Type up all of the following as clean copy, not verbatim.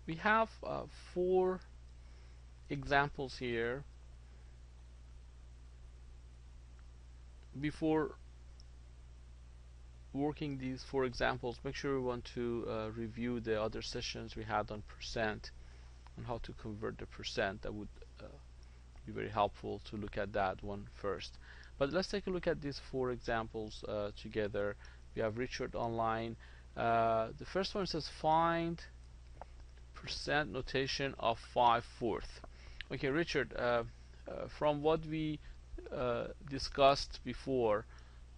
we have 4 examples here. Before working these 4 examples, make sure we want to review the other sessions we had on percent and how to convert the percent. That would be very helpful to look at that one first. But let's take a look at these 4 examples together. We have Richard online. The first one says find percent notation of 5/4. Okay, Richard, from what we discussed before,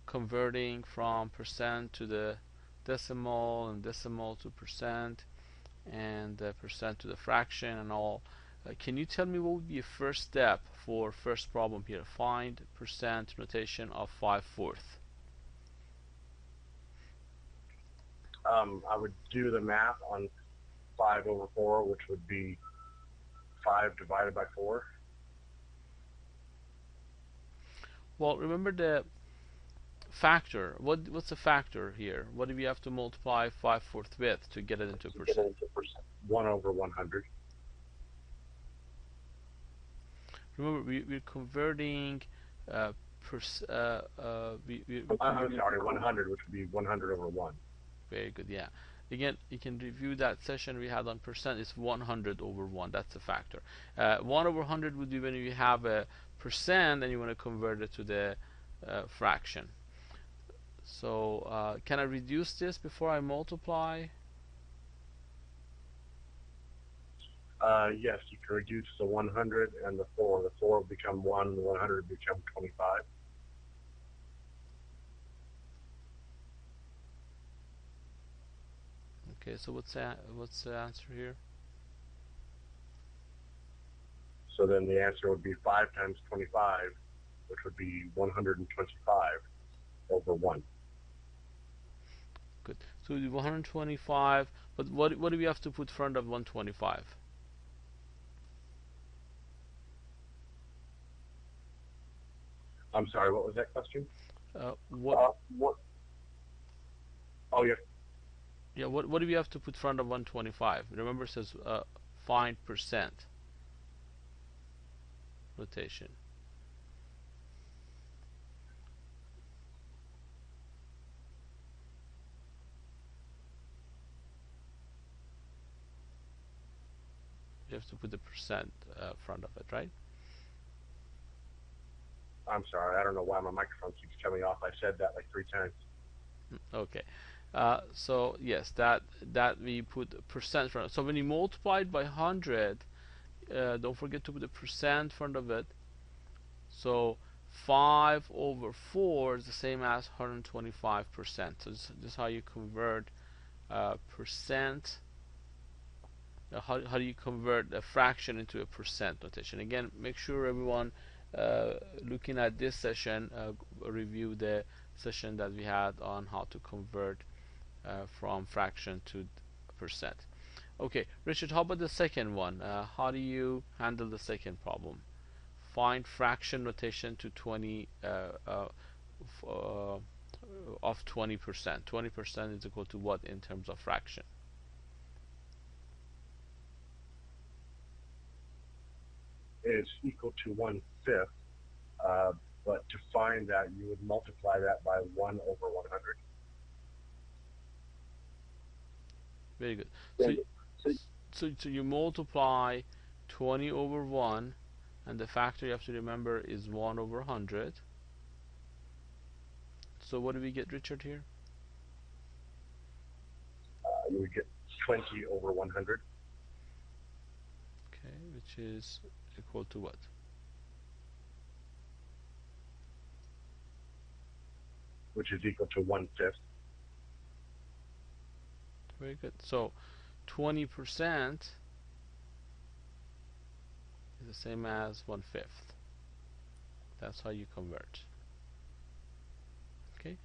converting from percent to the decimal and decimal to percent and percent to the fraction and all, can you tell me what would be a first step for first problem here? Find percent notation of 5/4. I would do the math on 5/4, which would be 5 divided by 4. Well, remember the factor. What's the factor here? What do we have to multiply 5/4 with to get it into percent? 1/100. Remember, we're converting I'm sorry, 100, which would be 100/1. Very good, yeah. Again, you can review that session we had on percent. It's 100/1. That's the factor. 1/100 would be when you have a percent and you want to convert it to the fraction. So can I reduce this before I multiply? Yes, you can reduce the 100 and the 4. The 4 will become 1, the 100 will become 25. Okay, so what's the answer here? So then the answer would be 5 times 25, which would be 125/1. Good. So 125, but what do we have to put in front of 125? I'm sorry, what was that question? What? Oh, yeah. Yeah. What do we have to put in front of 125? Remember, it says find percent notation. You have to put the percent front of it, right? I'm sorry, I don't know why my microphone keeps coming off. I said that like 3 times. Okay. So yes, that we put percent front. So when you multiply it by 100, don't forget to put the percent front of it. So 5/4 is the same as 125%. So this is how you convert percent. How do you convert a fraction into a percent notation? Again, make sure everyone looking at this session review the session that we had on how to convert from fraction to percent. Okay, Richard, how about the second one? How do you handle the second problem? Find fraction notation to 20 of 20%. 20% is equal to what in terms of fraction? Is equal to 1/5, but to find that, you would multiply that by 1/100. Very good. So you multiply 20/1, and the factor you have to remember is 1/100. So what do we get, Richard, here? You would get 20/100. Okay, which is equal to what? Which is equal to 1/5. Very good. So 20% is the same as 1/5. That's how you convert. Okay.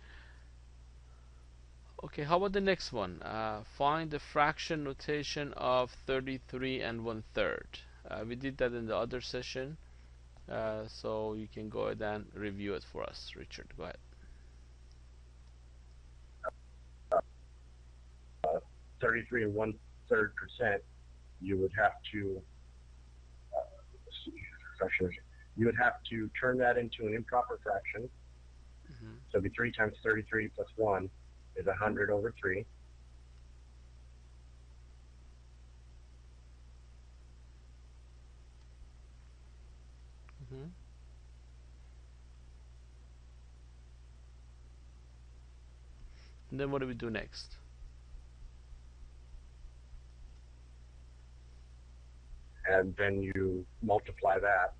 Okay, how about the next one? Find the fraction notation of 33 and 1/3. We did that in the other session, so you can go ahead and review it for us. Richard, go ahead. 33 and 1/3 1/3 percent, you would have to you would have to turn that into an improper fraction. So it'd be 3 times 33 plus 1 is 100 over 3. And then what do we do next? And then you multiply that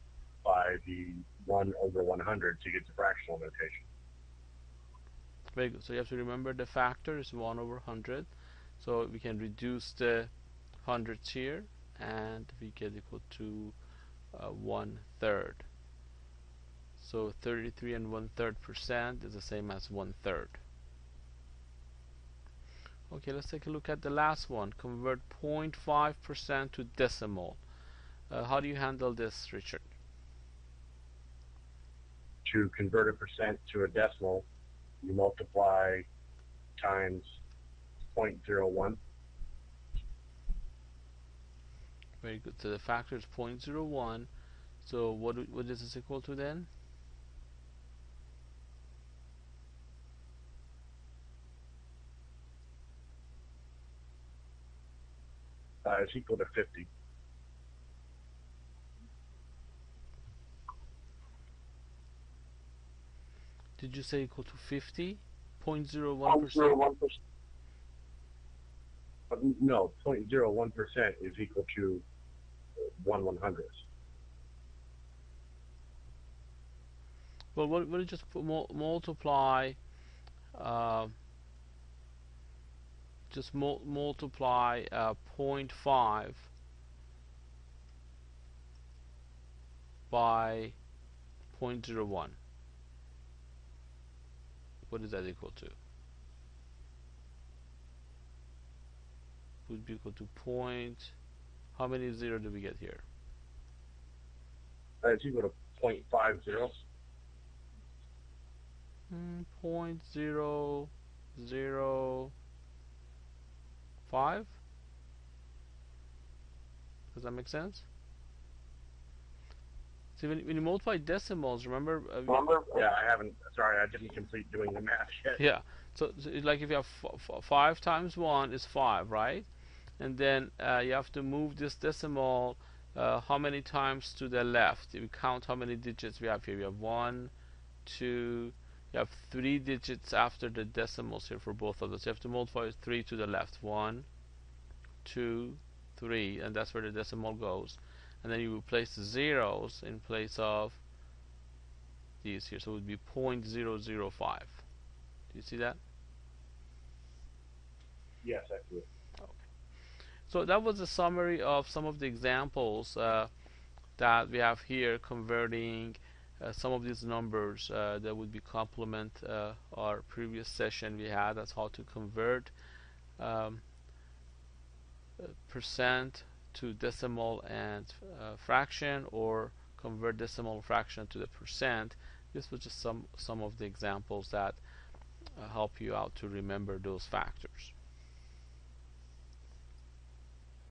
by the 1 over 100 to get the fractional notation. Very good. So you have to remember the factor is 1 over 100. So we can reduce the hundreds here, and we get equal to 1/3. So 33 and 1/3% is the same as 1/3. Okay, let's take a look at the last one. Convert 0.5% to decimal. How do you handle this, Richard? To convert a percent to a decimal, you multiply times 0.01. Very good. So the factor is 0.01. So what is this equal to then? It's equal to 50. Did you say equal to 50? 0.01%? No, 0.01% is equal to 1/100th. Well, what do you just multiply? Just multiply 0.5 by 0.01. What is that equal to? Would be equal to how many zero do we get here? It's equal to 0.50. 0.005. Does that make sense? See, when you multiply decimals, remember? Yeah, I haven't. Sorry, I didn't complete doing the math yet. Yeah. So like if you have 5 times 1 is 5, right? And then you have to move this decimal how many times to the left? If you count how many digits we have here, we have 1, 2. You have 3 digits after the decimals here for both of those. You have to multiply 3 to the left. 1, 2, 3, and that's where the decimal goes. And then you will place the zeros in place of these here. So it would be 0.005. Do you see that? Yes, I do. Okay. So that was a summary of some of the examples that we have here, converting some of these numbers that would be complement our previous session we had. That's how to convert percent to decimal and fraction, or convert decimal fraction to the percent. This was just some of the examples that help you out to remember those factors.